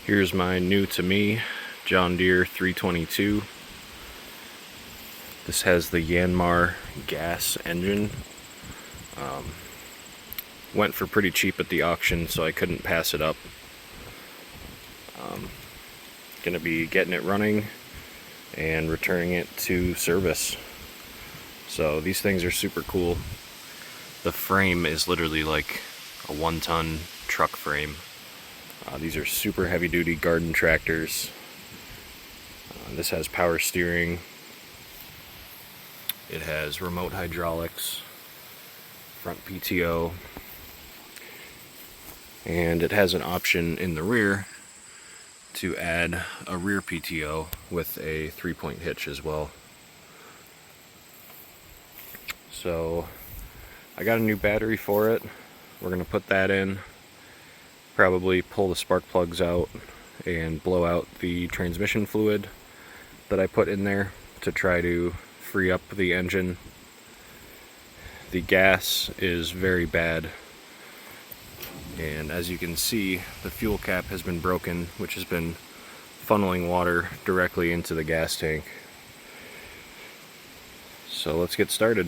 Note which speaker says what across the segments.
Speaker 1: Here's my new to me John Deere 322. This has the Yanmar gas engine. Went for pretty cheap at the auction, so I couldn't pass it up. Gonna be getting it running and returning it to service. So these things are super cool. The frame is literally like a 1-ton truck frame. These are super heavy-duty garden tractors. This has power steering. It has remote hydraulics, front PTO, and it has an option in the rear to add a rear PTO with a 3-point hitch as well. So I got a new battery for it. We're going to put that in, probably pull the spark plugs out and blow out the transmission fluid that I put in there to try to free up the engine. The gas is very bad, and as you can see, the fuel cap has been broken, which has been funneling water directly into the gas tank. So let's get started.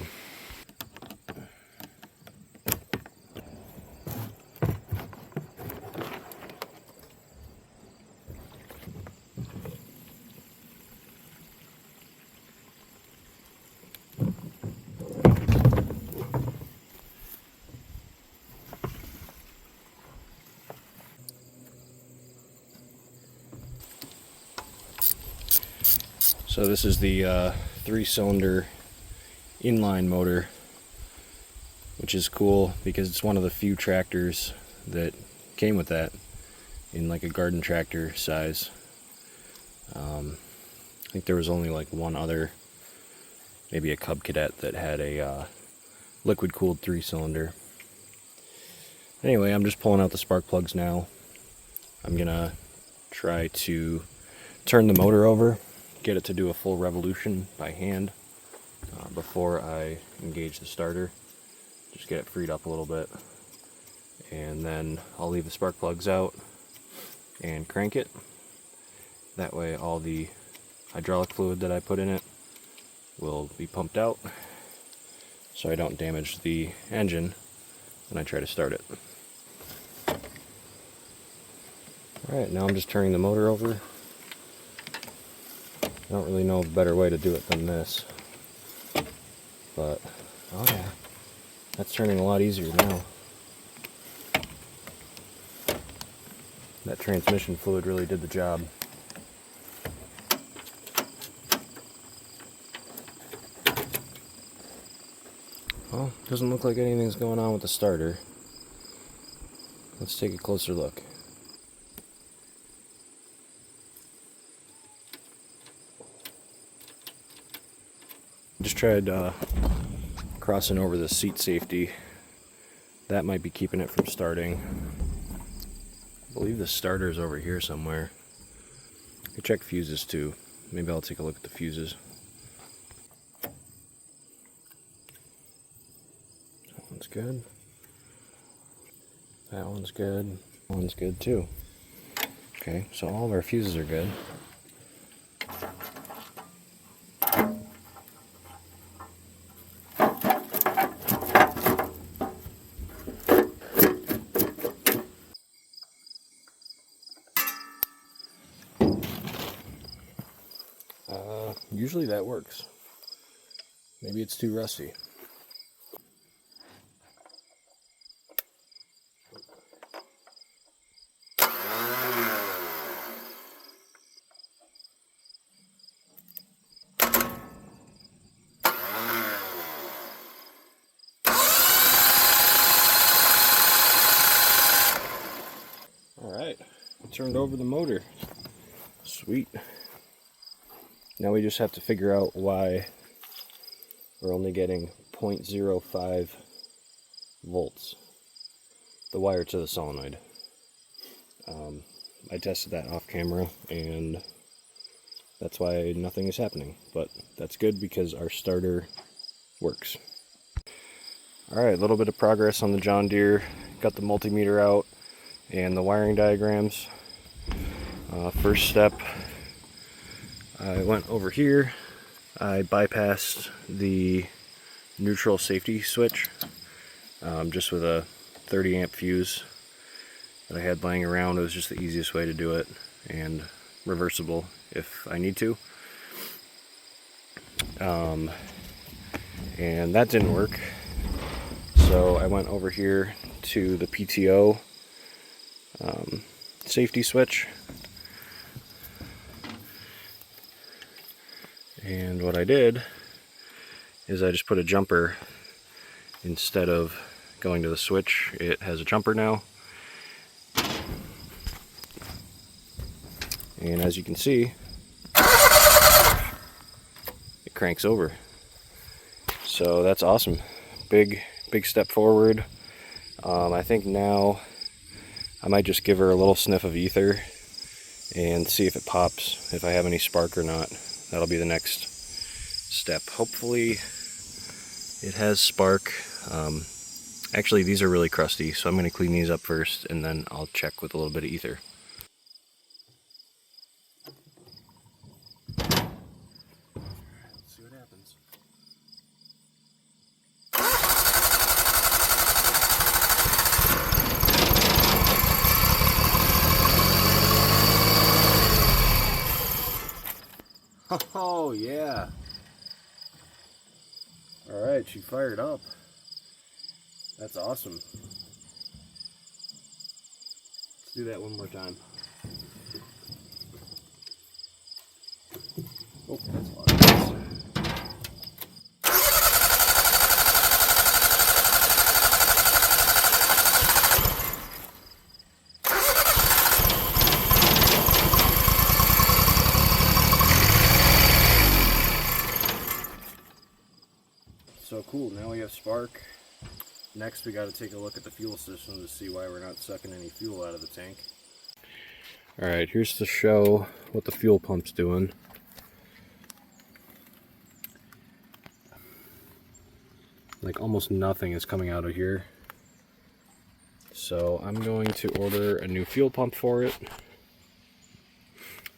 Speaker 1: So this is the 3-cylinder inline motor, which is cool because it's one of the few tractors that came with that in like a garden tractor size. I think there was only like one other, maybe a Cub Cadet, that had a liquid cooled 3-cylinder. Anyway, I'm just pulling out the spark plugs now. I'm gonna try to turn the motor over, get it to do a full revolution by hand before I engage the starter. Just get it freed up a little bit, and then I'll leave the spark plugs out and crank it. That way all the hydraulic fluid that I put in it will be pumped out, so I don't damage the engine when I try to start it. Alright, now I'm just turning the motor over. I don't really know a better way to do it than this, but oh yeah, that's turning a lot easier now. That transmission fluid really did the job. Well, doesn't look like anything's going on with the starter. Let's take a closer look. Just tried crossing over the seat safety. That might be keeping it from starting. I believe the starter is over here somewhere. I could check fuses too. Maybe I'll take a look at the fuses. That one's good. That one's good. That one's good too. Okay, so all of our fuses are good. Usually that works. Maybe it's too rusty. Alright, turned over the motor. Sweet. Now we just have to figure out why we're only getting 0.05 volts, the wire to the solenoid. I tested that off camera, and that's why nothing is happening, but that's good because our starter works. Alright, a little bit of progress on the John Deere. Got the multimeter out and the wiring diagrams. First step, I went over here. I bypassed the neutral safety switch just with a 30 amp fuse that I had laying around. It was just the easiest way to do it, and reversible if I need to. And that didn't work, so I went over here to the PTO safety switch, and what I did is I just put a jumper instead of going to the switch. It has a jumper now, and as you can see, it cranks over. So that's awesome. Big step forward. I think now I might just give her a little sniff of ether and see if it pops, if I have any spark or not. That'll be the next step. Hopefully it has spark. Actually, these are really crusty, so I'm going to clean these up first, and then I'll check with a little bit of ether. Let's see what happens. Oh yeah. Alright, she fired up. That's awesome. Let's do that one more time. Oh, that's a lot of gas. So cool, now we have spark. Next we got to take a look at the fuel system to see why we're not sucking any fuel out of the tank. Alright, here's to show what the fuel pump's doing. Like almost nothing is coming out of here. So I'm going to order a new fuel pump for it.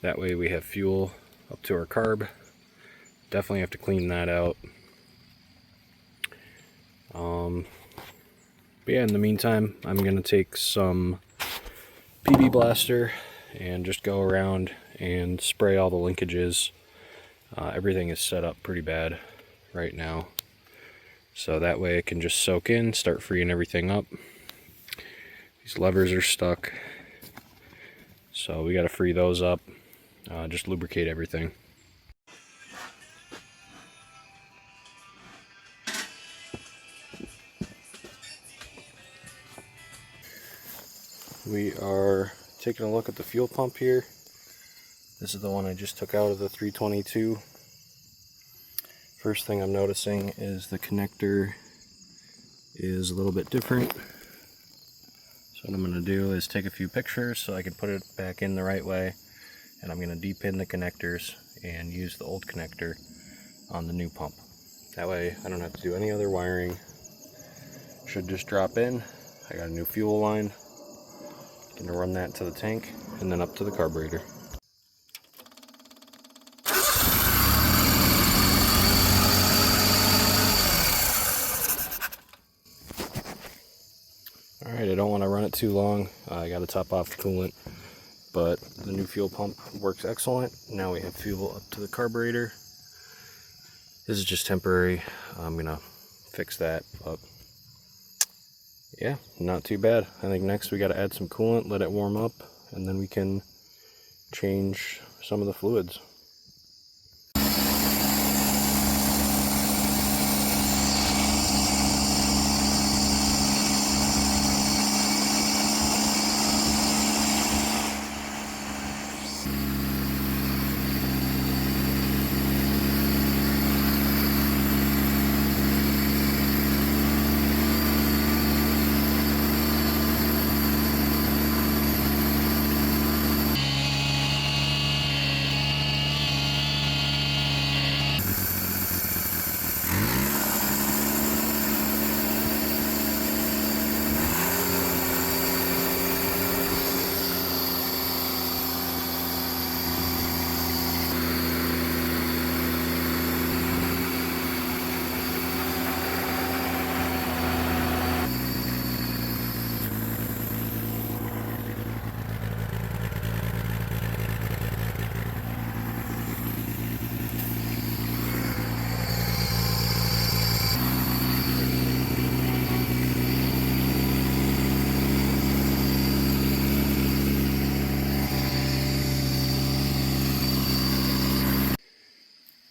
Speaker 1: That way we have fuel up to our carb. Definitely have to clean that out. But yeah, in the meantime, I'm going to take some PB Blaster and just go around and spray all the linkages. Everything is set up pretty bad right now, so that way it can just soak in, start freeing everything up. These levers are stuck, so we got to free those up, just lubricate everything. We are taking a look at the fuel pump here. This is the one I just took out of the 322. First thing I'm noticing is the connector is a little bit different. So what I'm going to do is take a few pictures so I can put it back in the right way. And I'm going to de-pin the connectors and use the old connector on the new pump. That way I don't have to do any other wiring. Should just drop in. I got a new fuel line. Going to run that to the tank and then up to the carburetor. Alright, I don't want to run it too long. I got to top off the coolant, but the new fuel pump works excellent. Now we have fuel up to the carburetor. This is just temporary. I'm going to fix that up. Yeah, not too bad. I think next we got to add some coolant, let it warm up, and then we can change some of the fluids.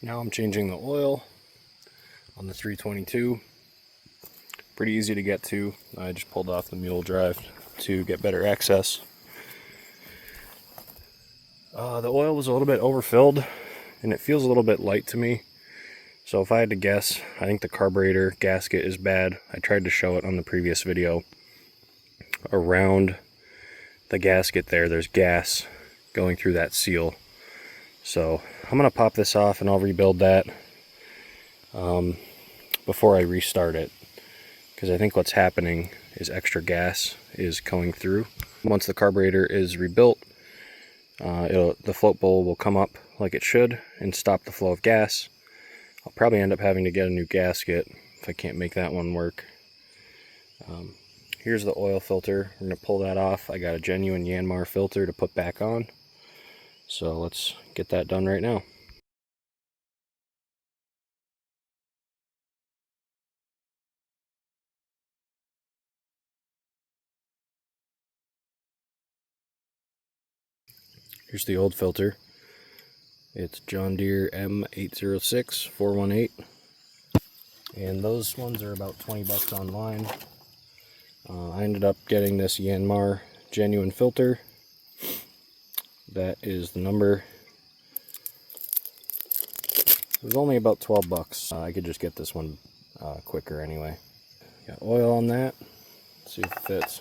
Speaker 1: Now I'm changing the oil on the 322. Pretty easy to get to. I just pulled off the mule drive to get better access. The oil was a little bit overfilled and it feels a little bit light to me. So if I had to guess, I think the carburetor gasket is bad. I tried to show it on the previous video. Around the gasket there's gas going through that seal. So I'm going to pop this off and I'll rebuild that before I restart it. Because I think what's happening is extra gas is going through. Once the carburetor is rebuilt, the float bowl will come up like it should and stop the flow of gas. I'll probably end up having to get a new gasket if I can't make that one work. Here's the oil filter. We're going to pull that off. I got a genuine Yanmar filter to put back on. So let's get that done right now. Here's the old filter. It's John Deere M806 418. And those ones are about 20 bucks online. I ended up getting this Yanmar genuine filter. That is the number. It was only about 12 bucks. I could just get this one quicker anyway. Got oil on that. Let's see if it fits.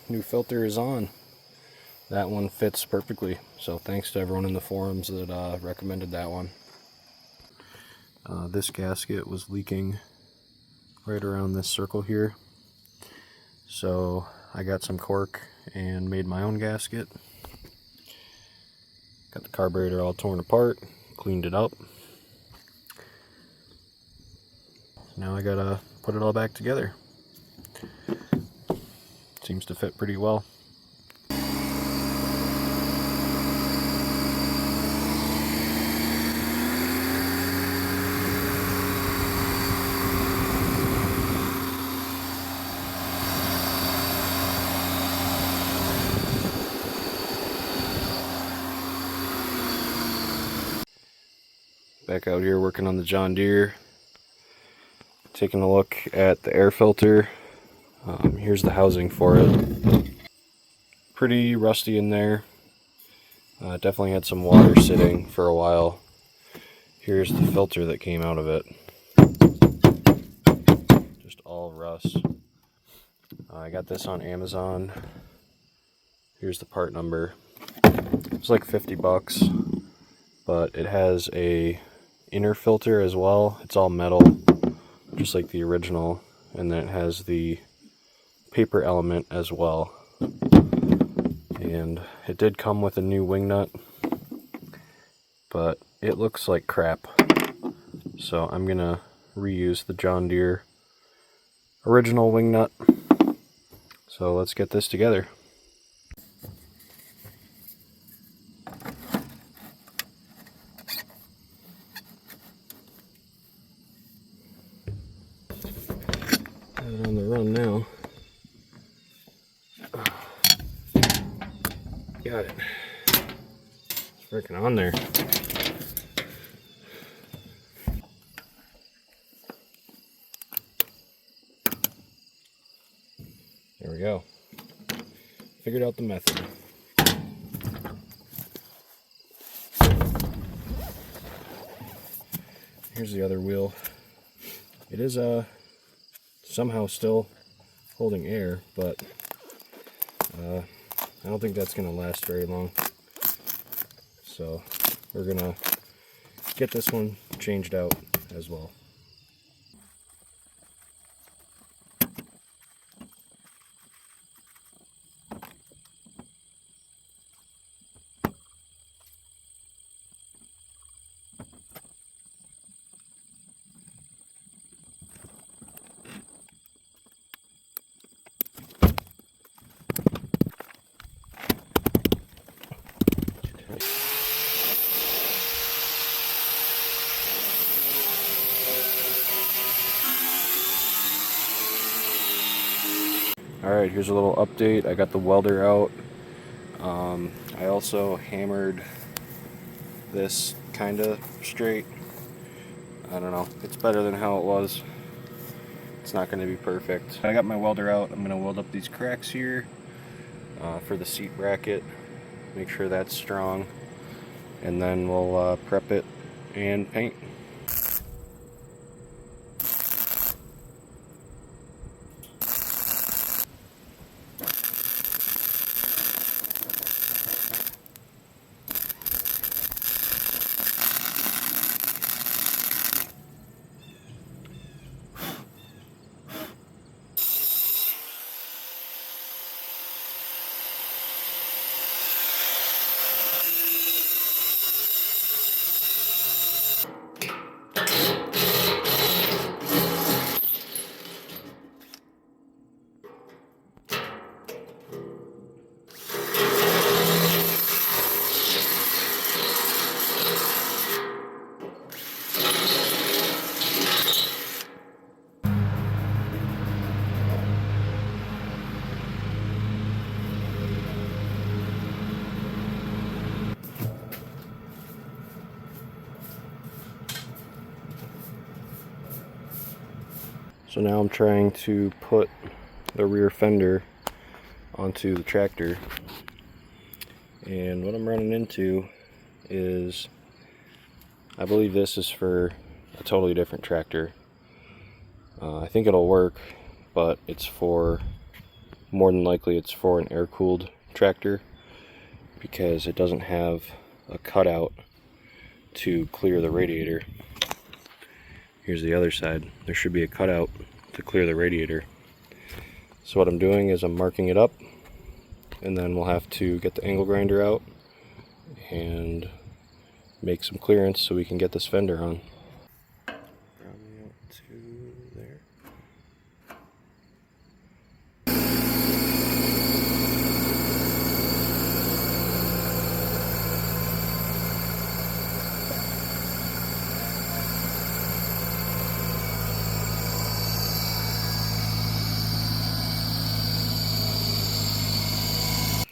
Speaker 1: New filter is on. That one fits perfectly. So thanks to everyone in the forums that recommended that one. This gasket was leaking right around this circle here. So I got some cork and made my own gasket. Got the carburetor all torn apart, cleaned it up. Now I gotta put it all back together. Seems to fit pretty well. Back out here working on the John Deere. Taking a look at the air filter. Here's the housing for it. Pretty rusty in there. Definitely had some water sitting for a while. Here's the filter that came out of it. Just all rust. I got this on Amazon. Here's the part number. It's like 50 bucks, but it has a inner filter as well. It's all metal, just like the original, and then it has the paper element as well. And it did come with a new wing nut, but it looks like crap. So I'm gonna reuse the John Deere original wing nut. So let's get this together. Got it on the run now. Got it. It's freaking on there. There we go. Figured out the method. Here's the other wheel. It is somehow still holding air, but I don't think that's going to last very long. So we're going to get this one changed out as well. Alright, here's a little update. I got the welder out. I also hammered this kind of straight. I don't know, it's better than how it was. It's not going to be perfect. I got my welder out. I'm going to weld up these cracks here for the seat bracket, make sure that's strong, and then we'll prep it and paint. So now I'm trying to put the rear fender onto the tractor, and what I'm running into is, I believe this is for a totally different tractor. I think it'll work, but it's for, more than likely it's for an air-cooled tractor, because it doesn't have a cutout to clear the radiator. Here's the other side. There should be a cutout to clear the radiator. So what I'm doing is I'm marking it up, and then we'll have to get the angle grinder out and make some clearance so we can get this fender on. Rounding out to there.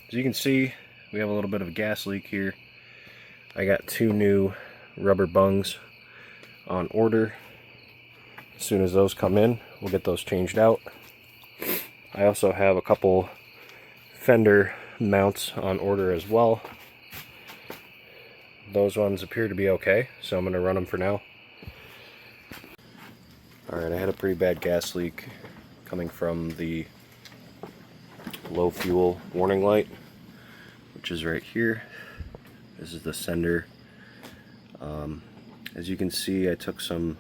Speaker 1: As you can see, we have a little bit of a gas leak here. I got 2 new rubber bungs on order. As soon as those come in, we'll get those changed out. I also have a couple fender mounts on order as well. Those ones appear to be okay, so I'm going to run them for now. Alright, I had a pretty bad gas leak coming from the low fuel warning light, which is right here. This is the sender. As you can see, I took some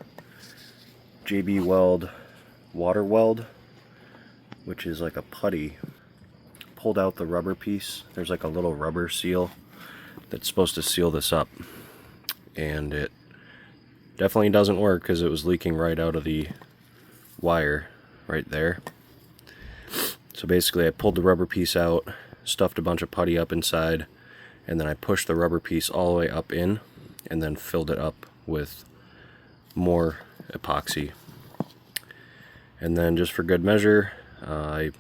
Speaker 1: JB Weld water weld, which is like a putty, pulled out the rubber piece. There's like a little rubber seal that's supposed to seal this up, and it definitely doesn't work because it was leaking right out of the wire right there. So basically I pulled the rubber piece out, stuffed a bunch of putty up inside, and then I pushed the rubber piece all the way up in, and then filled it up with more epoxy. And then just for good measure, I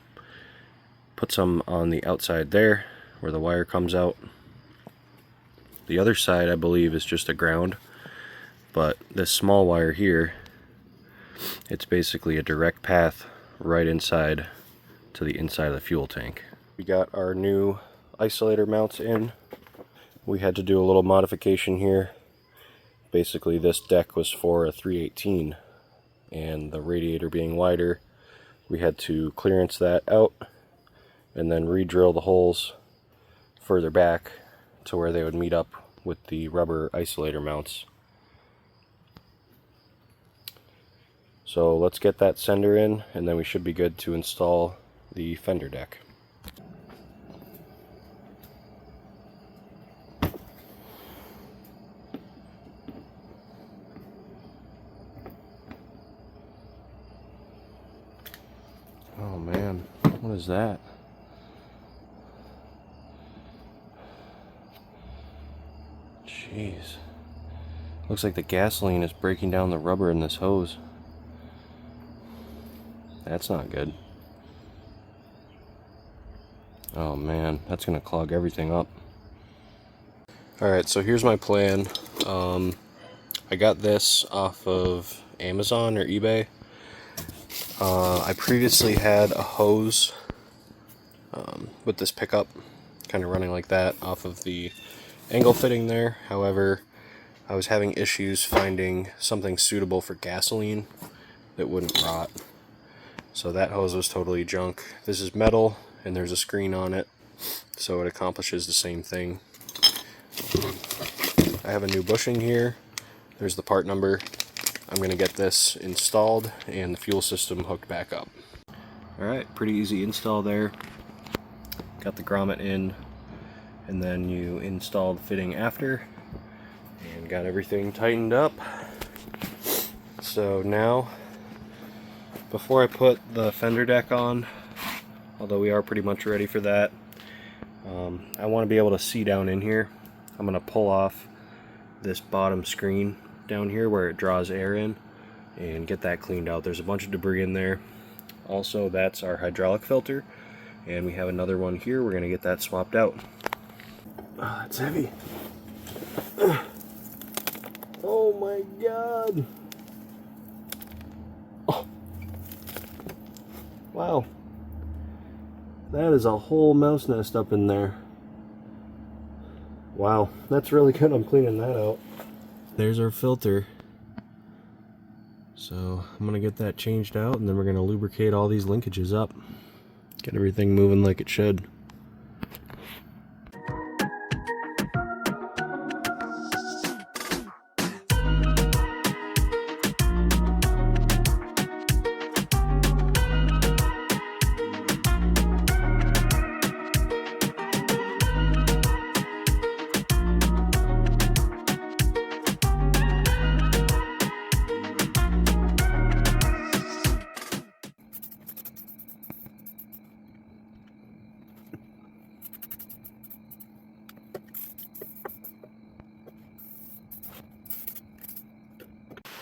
Speaker 1: put some on the outside there where the wire comes out. The other side, I believe, is just a ground, but this small wire here, it's basically a direct path right inside to the inside of the fuel tank. We got our new isolator mounts in. We had to do a little modification here. Basically, this deck was for a 318, and the radiator being wider, we had to clearance that out and then re-drill the holes further back to where they would meet up with the rubber isolator mounts. So let's get that sender in, and then we should be good to install the fender deck. Oh man, what is that? Jeez. Looks like the gasoline is breaking down the rubber in this hose. That's not good. Oh man, that's gonna clog everything up. Alright, so here's my plan. I got this off of Amazon or eBay. I previously had a hose with this pickup, kind of running like that off of the angle fitting there. However, I was having issues finding something suitable for gasoline that wouldn't rot. So that hose was totally junk. This is metal and there's a screen on it, so it accomplishes the same thing. I have a new bushing here. There's the part number. I'm going to get this installed and the fuel system hooked back up. Alright, pretty easy install there. Got the grommet in, and then you install the fitting after, and got everything tightened up. So now, before I put the fender deck on, although we are pretty much ready for that, I want to be able to see down in here. I'm going to pull off this bottom screen down here where it draws air in and get that cleaned out. There's a bunch of debris in there. Also, that's our hydraulic filter, and we have another one here. We're going to get that swapped out. Oh, that's heavy. Oh my god. Oh. Wow. That is a whole mouse nest up in there. Wow, that's really good. I'm cleaning that out. There's our filter. So I'm gonna get that changed out, and then we're gonna lubricate all these linkages up. Get everything moving like it should.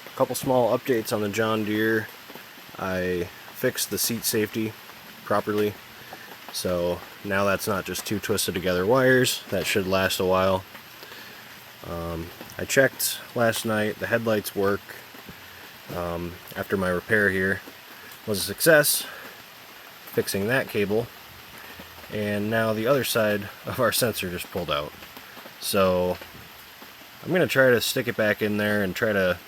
Speaker 1: A couple small updates on the John Deere. I fixed the seat safety properly, so now that's not just two twisted together wires. That should last a while. I checked last night. The headlights work after my repair here. Was a success fixing that cable, and now the other side of our sensor just pulled out. So I'm going to try to stick it back in there and try to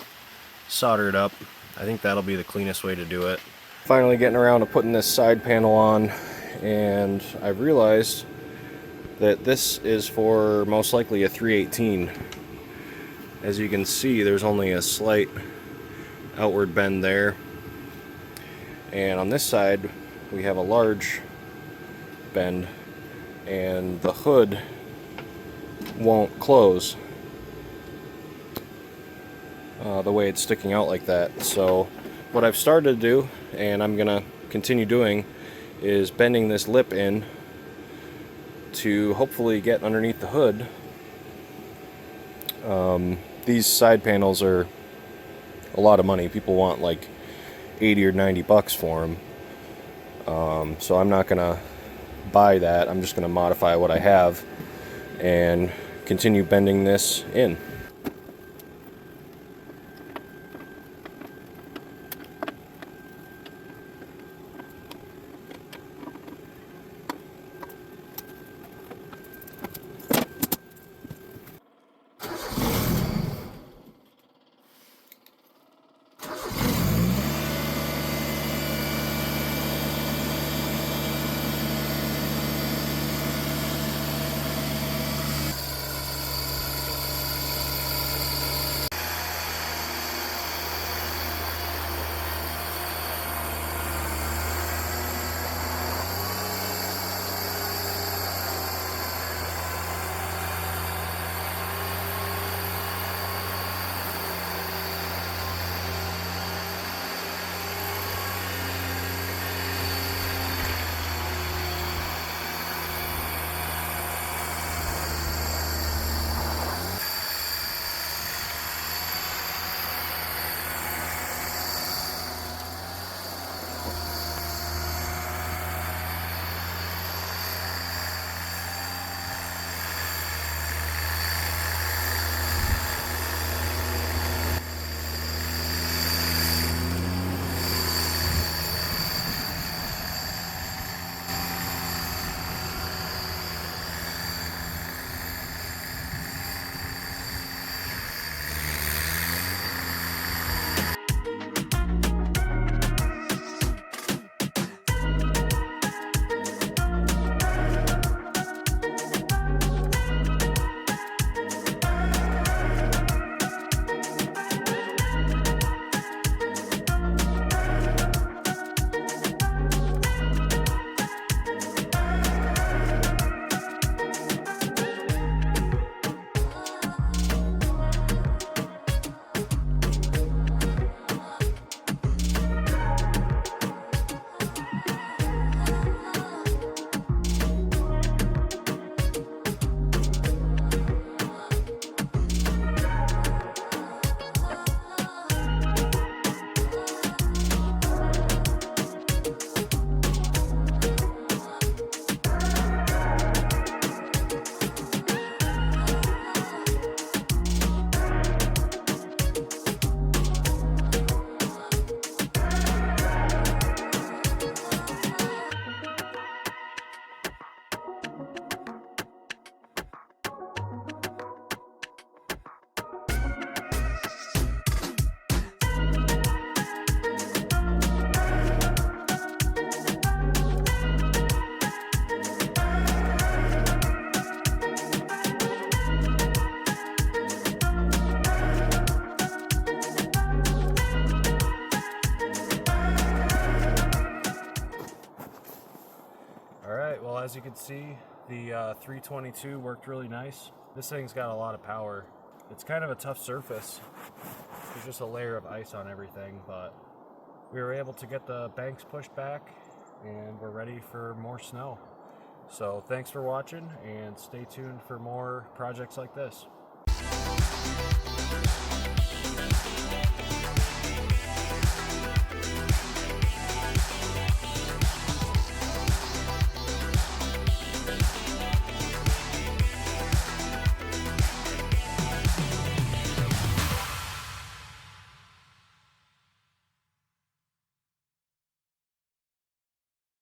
Speaker 1: solder it up. I think that'll be the cleanest way to do it. Finally getting around to putting this side panel on, and I realized that this is for most likely a 318. As you can see, there's only a slight outward bend there, and on this side we have a large bend, and the hood won't close the way it's sticking out like that. So what I've started to do, and I'm gonna continue doing, is bending this lip in to hopefully get underneath the hood. These side panels are a lot of money. People want like 80 or 90 bucks for them. So I'm not gonna buy that. I'm just gonna modify what I have and continue bending this in. Alright, well, as you can see, the 322 worked really nice. This thing's got a lot of power. It's kind of a tough surface. There's just a layer of ice on everything, but we were able to get the banks pushed back and we're ready for more snow. So thanks for watching and stay tuned for more projects like this.